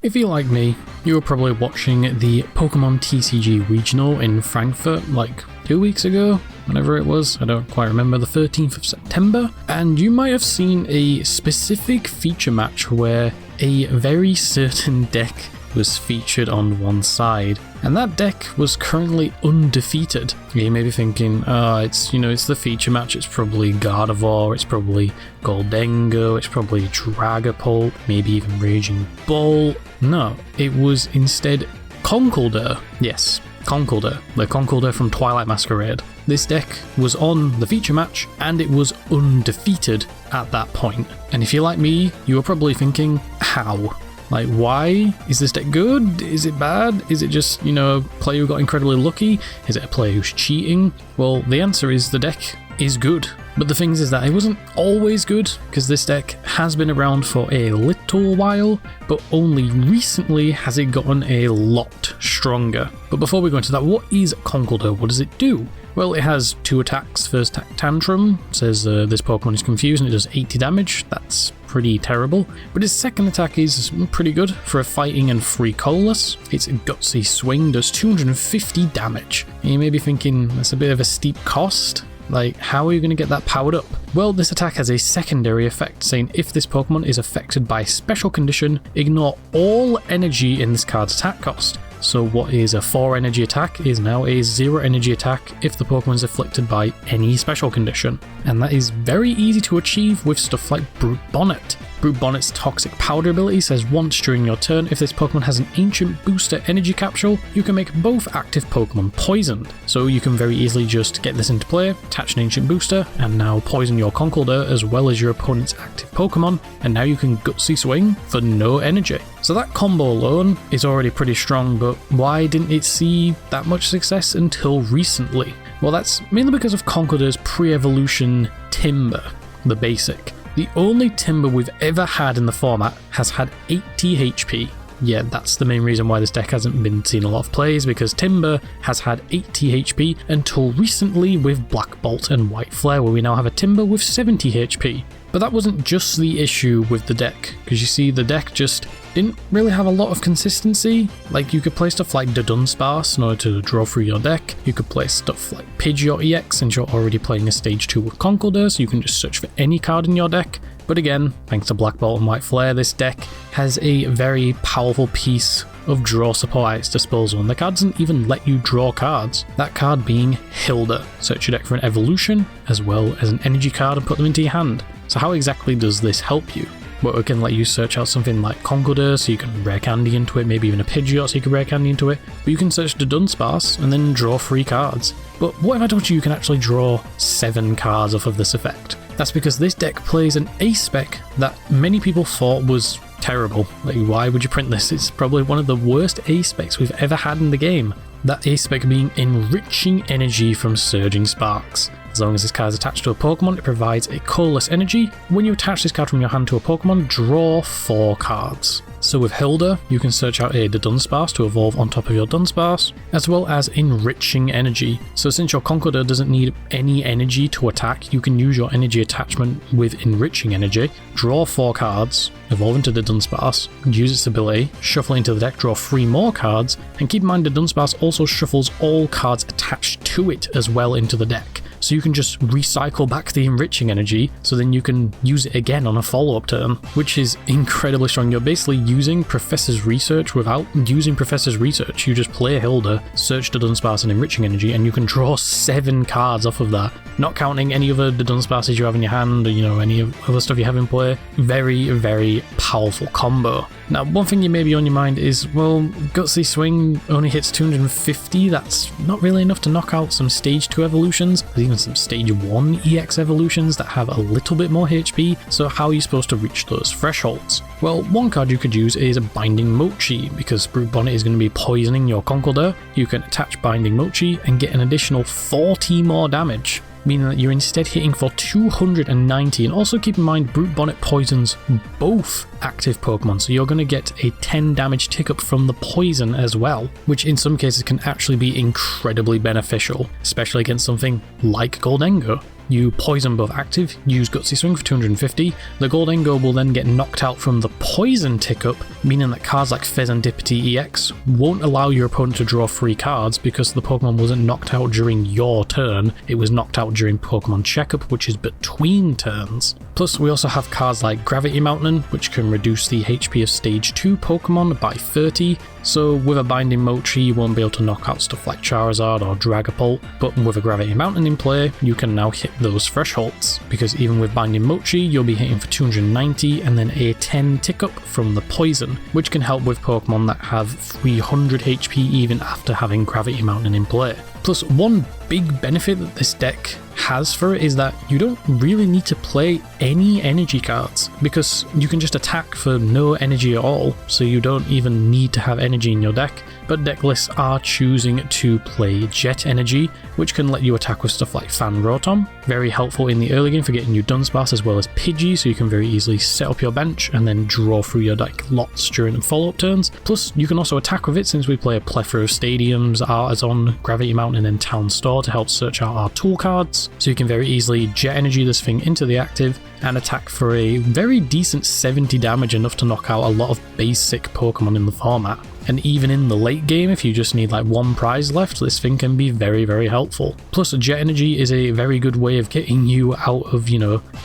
If you're like me, you were probably watching the Pokemon TCG Regional in Frankfurt like 2 weeks ago, whenever it was, I don't quite remember, the 13th of September, and you might have seen a specific feature match where a very certain deck was featured on one side, and that deck was currently undefeated. You may be thinking, it's the feature match, it's probably Gardevour, it's probably Gholdengo, it's probably Dragapult, maybe even Raging Bull. No, it was instead Conkeldurr. Yes, Conkeldurr, the Conkeldurr from Twilight Masquerade. This deck was on the feature match and it was undefeated at that point. And if you're like me, you were probably thinking, how? Like, why? Is this deck good? Is it bad? Is it just, a player who got incredibly lucky? Is it a player who's cheating? Well, the answer is the deck is good. But the thing is that it wasn't always good, because this deck has been around for a little while, but only recently has it gotten a lot stronger. But before we go into that, what is Conkeldurr? What does it do? Well, it has 2 attacks. First attack, Tantrum, says this Pokemon is confused and it does 80 damage. That's pretty terrible. But its second attack is pretty good for a fighting and free colorless. Its Gutsy Swing does 250 damage. And you may be thinking, that's a bit of a steep cost. Like, how are you going to get that powered up? Well, this attack has a secondary effect, saying if this Pokemon is affected by a special condition, ignore all energy in this card's attack cost. So what is a 4 energy attack is now a 0 energy attack if the Pokemon is afflicted by any special condition. And that is very easy to achieve with stuff like Brute Bonnet. Brute Bonnet's Toxic Powder ability says once during your turn, if this Pokemon has an Ancient Booster energy capsule, you can make both active Pokemon poisoned. So you can very easily just get this into play, attach an Ancient Booster, and now poison your Conkeldurr as well as your opponent's active Pokemon, and now you can Gutsy Swing for no energy. So that combo alone is already pretty strong, but why didn't it see that much success until recently? Well, that's mainly because of Conkeldurr's pre-evolution Timber, the basic. The only Timber we've ever had in the format has had 80 HP. Yeah, that's the main reason why this deck hasn't been seen a lot of plays, because Timber has had 80 HP until recently with Black Bolt and White Flare, where we now have a Timber with 70 HP. But that wasn't just the issue with the deck, because you see the deck just didn't really have a lot of consistency. Like, you could play stuff like the Dunsparce in order to draw through your deck. You could play stuff like Pidgeot EX since you're already playing a stage 2 with Conkeldurr, so you can just search for any card in your deck. But again, thanks to Black Bolt and White Flare, this deck has a very powerful piece of draw support at its disposal, and the card doesn't even let you draw cards. That card being Hilda. Search your deck for an evolution, as well as an energy card and put them into your hand. So how exactly does this help you? Well, it can let you search out something like Conkeldurr, so you can rare candy into it, maybe even a Pidgeot so you can rare candy into it. But you can search the Dunsparce and then draw 3 cards. But what if I told you can actually draw 7 cards off of this effect? That's because this deck plays an ace spec that many people thought was terrible. Like, why would you print this? It's probably one of the worst ace specs we've ever had in the game. That ace spec being Enriching Energy from Surging Sparks. As long as this card is attached to a Pokemon, it provides a colorless energy. When you attach this card from your hand to a Pokemon, draw 4 cards. So with Hilda, you can search out the Dunsparce to evolve on top of your Dunsparce, as well as Enriching Energy. So since your Conkeldurr doesn't need any energy to attack, you can use your energy attachment with Enriching Energy, draw 4 cards, evolve into the Dunsparce, use its ability, shuffle it into the deck, draw 3 more cards, and keep in mind the Dunsparce also shuffles all cards attached to it as well into the deck. So you can just recycle back the Enriching Energy, so then you can use it again on a follow-up turn, which is incredibly strong. You're basically using Professor's Research without using Professor's Research. You just play Hilda, search the Dunsparce and Enriching Energy, and you can draw 7 cards off of that. Not counting any other Dunsparces you have in your hand, or any other stuff you have in play. Very, very powerful combo. Now, one thing you may be on your mind is, well, Gutsy Swing only hits 250, that's not really enough to knock out some Stage 2 evolutions, there's even some Stage 1 EX evolutions that have a little bit more HP, so how are you supposed to reach those thresholds? Well, one card you could use is a Binding Mochi, because Brute Bonnet is going to be poisoning your Conkeldurr. You can attach Binding Mochi and get an additional 40 more damage, meaning that you're instead hitting for 290. And also keep in mind, Brute Bonnet poisons both active Pokemon, so you're going to get a 10 damage tick up from the poison as well, which in some cases can actually be incredibly beneficial, especially against something like Gholdengo. you poison both active, use Gutsy Swing for 250. The Gholdengo will then get knocked out from the poison tick-up, meaning that cards like Fezandipity EX won't allow your opponent to draw free cards because the Pokemon wasn't knocked out during your turn, it was knocked out during Pokemon Checkup, which is between turns. Plus, we also have cards like Gravity Mountain, which can reduce the HP of Stage 2 Pokemon by 30, so with a Binding Mochi you won't be able to knock out stuff like Charizard or Dragapult, but with a Gravity Mountain in play, you can now hit those thresholds, because even with Binding Mochi you'll be hitting for 290 and then a 10 tick-up from the Poison, which can help with Pokemon that have 300 HP even after having Gravity Mountain in play. Plus, one big benefit that this deck has for it is that you don't really need to play any energy cards, because you can just attack for no energy at all, so you don't even need to have energy in your deck. But deck lists are choosing to play Jet Energy, which can let you attack with stuff like Fan Rotom, very helpful in the early game for getting you Dunsparce as well as Pidgey, so you can very easily set up your bench and then draw through your deck lots during the follow-up turns. Plus, you can also attack with it since we play a plethora of stadiums, Artisan, Gravity Mountain and Town Store to help search out our tool cards, so you can very easily Jet Energy this thing into the active and attack for a very decent 70 damage, enough to knock out a lot of basic Pokemon in the format. And even in the late game, if you just need like one prize left, this thing can be very, very helpful. Plus, Jet Energy is a very good way of getting you out of,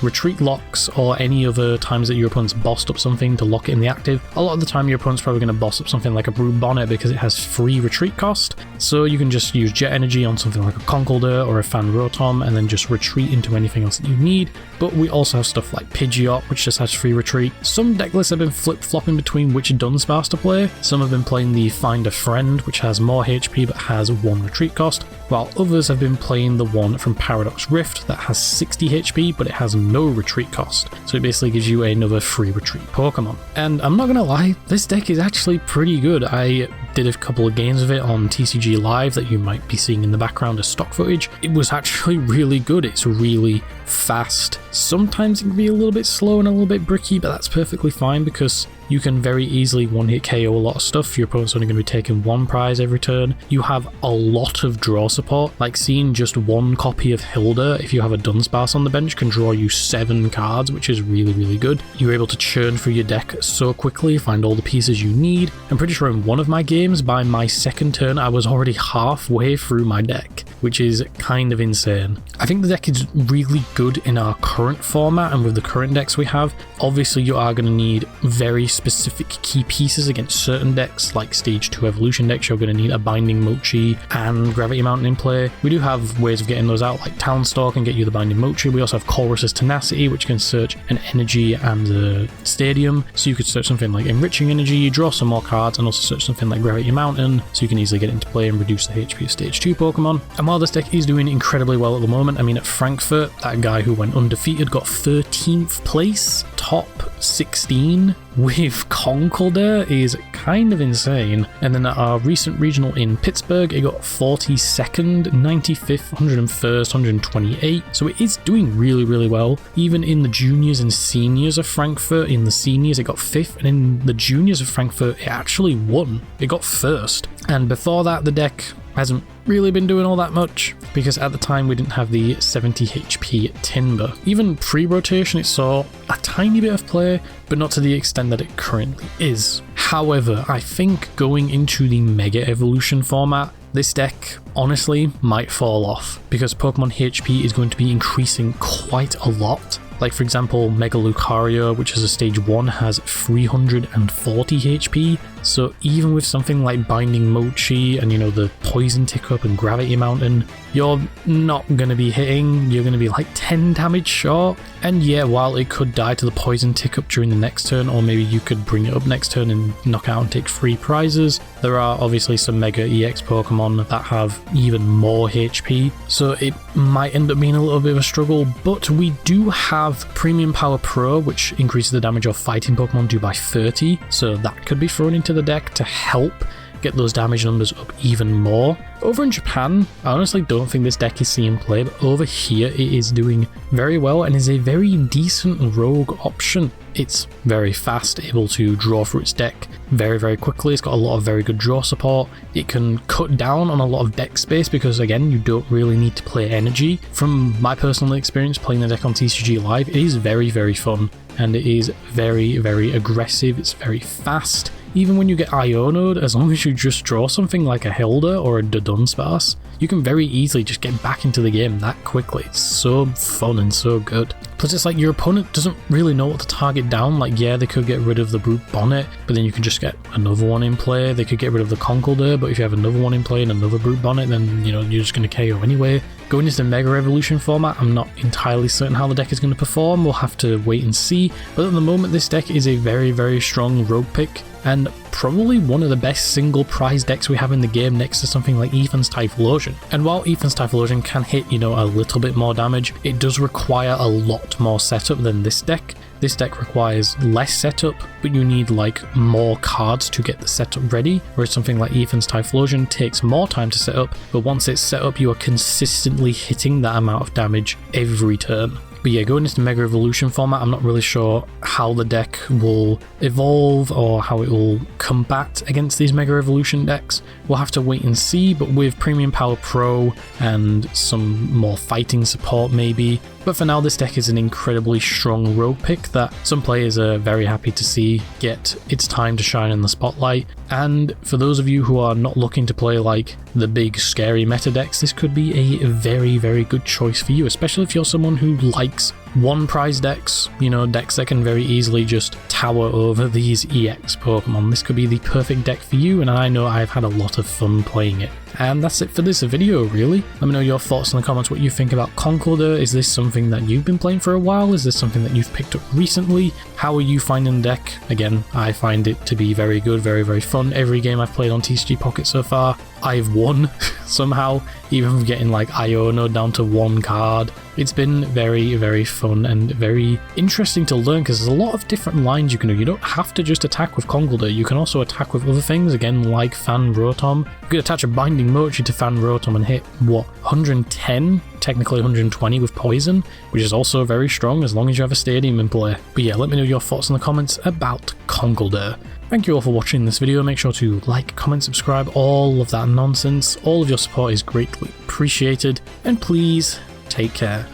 retreat locks or any other times that your opponent's bossed up something to lock it in the active. A lot of the time your opponent's probably going to boss up something like a Brood Bonnet because it has free retreat cost, so you can just use Jet Energy on something like a Conkeldurr or a Fan Rotom and then just retreat into anything else that you need. But we also have stuff like Pidgeot, which just has free retreat. Some deck lists have been flip-flopping between which Dunsparce to play. Some have been playing the Find a Friend, which has more HP but has 1 retreat cost, while others have been playing the one from Paradox Rift that has 60 HP but it has no retreat cost, so it basically gives you another free retreat Pokemon. And I'm not gonna lie, this deck is actually pretty good. I did a couple of games of it on TCG Live that you might be seeing in the background as stock footage. It was actually really good. It's really fast. Sometimes it can be a little bit slow and a little bit bricky, but that's perfectly fine because you can very easily one-hit KO a lot of stuff. Your opponent's only going to be taking 1 prize every turn. You have a lot of draw support, like seeing just 1 copy of Hilda, if you have a Dunsparce on the bench, can draw you 7 cards, which is really, really good. You're able to churn through your deck so quickly, find all the pieces you need. I'm pretty sure in one of my games, by my second turn, I was already halfway through my deck, which is kind of insane. I think the deck is really good in our current format and with the current decks we have. Obviously, you are going to need very specific key pieces against certain decks, like Stage 2 Evolution decks. You're going to need a Binding Mochi and Gravity Mountain in play. We do have ways of getting those out, like Town Store can get you the Binding Mochi. We also have Chorus's Tenacity, which can search an Energy and a Stadium, so you could search something like Enriching Energy, draw some more cards, and also search something like Gravity Mountain, so you can easily get into play and reduce the HP of Stage 2 Pokemon. And while this deck is doing incredibly well at the moment, I mean, at Frankfurt, that guy who went undefeated got 13th place, top 16 with Conkeldurr is kind of insane. And then at our recent regional in Pittsburgh, it got 42nd, 95th, 101st, 128. So it is doing really, really well. Even in the juniors and seniors of Frankfurt, in the seniors it got 5th, and in the juniors of Frankfurt it actually won. It got 1st. And before that, the deck hasn't really been doing all that much, because at the time we didn't have the 70 HP Timber. Even pre-rotation it saw a tiny bit of play, but not to the extent that it currently is. However, I think going into the Mega Evolution format, this deck honestly might fall off, because Pokemon HP is going to be increasing quite a lot. Like, for example, Mega Lucario, which is a stage 1, has 340 HP, so even with something like Binding Mochi and, the Poison Tick-Up and Gravity Mountain, you're not going to be hitting, you're going to be like 10 damage short. And yeah, while it could die to the Poison Tick-Up during the next turn, or maybe you could bring it up next turn and knock out and take free prizes, there are obviously some Mega EX Pokemon that have even more HP, so it might end up being a little bit of a struggle. But we do have Premium Power Pro, which increases the damage of fighting Pokemon do by 30, so that could be thrown into the deck to help get those damage numbers up even more. Over in Japan, I honestly don't think this deck is seeing play, but over here it is doing very well and is a very decent rogue option. It's very fast, able to draw through its deck very quickly. It's got a lot of very good draw support. It can cut down on a lot of deck space because, again, you don't really need to play energy. From my personal experience playing the deck on TCG Live, it is very fun, and it is very aggressive. It's very fast. Even when you get Iono'd, as long as you just draw something like a Hilda or a Dudunsparce, you can very easily just get back into the game that quickly. It's so fun and so good. Plus it's like your opponent doesn't really know what to target down. Like, yeah, they could get rid of the Brute Bonnet, but then you can just get another one in play. They could get rid of the Conkeldurr, but if you have another one in play and another Brute Bonnet, then, you know, you're just going to KO anyway. Going into the Mega Evolution format, I'm not entirely certain how the deck is going to perform. We'll have to wait and see. But at the moment, this deck is a very strong rogue pick, and probably one of the best single prize decks we have in the game next to something like Ethan's Typhlosion. And while Ethan's Typhlosion can hit, you know, a little bit more damage, it does require a lot more setup than this deck. This deck requires less setup, but you need like more cards to get the setup ready, whereas something like Ethan's Typhlosion takes more time to set up, but once it's set up, you are consistently hitting that amount of damage every turn. But yeah, going into the Mega Evolution format, I'm not really sure how the deck will evolve or how it will combat against these Mega Evolution decks. We'll have to wait and see, but with Premium Power Pro and some more fighting support maybe. But for now, this deck is an incredibly strong rogue pick that some players are very happy to see get its time to shine in the spotlight. And for those of you who are not looking to play like the big scary meta decks, this could be a very good choice for you, especially if you're someone who likes one prize decks, you know, decks that can very easily just tower over these EX Pokemon. This could be the perfect deck for you, and I know I've had a lot of fun playing it. And that's it for this video, really. Let me know your thoughts in the comments, what you think about Conkeldurr. Is this something that you've been playing for a while? Is this something that you've picked up recently? How are you finding the deck? Again, I find it to be very good, very fun. Every game I've played on TCG Pocket so far, I've won somehow, even from getting like Iono down to one card. It's been very fun and very interesting to learn because there's a lot of different lines you can do. You don't have to just attack with Conkeldurr, you can also attack with other things, again, like Fan Rotom. You could attach a Binding Mochi to Fan Rotom and hit, what, 110? Technically 120 with Poison, which is also very strong as long as you have a Stadium in play. But yeah, let me know your thoughts in the comments about Conkeldurr. Thank you all for watching this video. Make sure to like, comment, subscribe, all of that nonsense. All of your support is greatly appreciated, and please take care.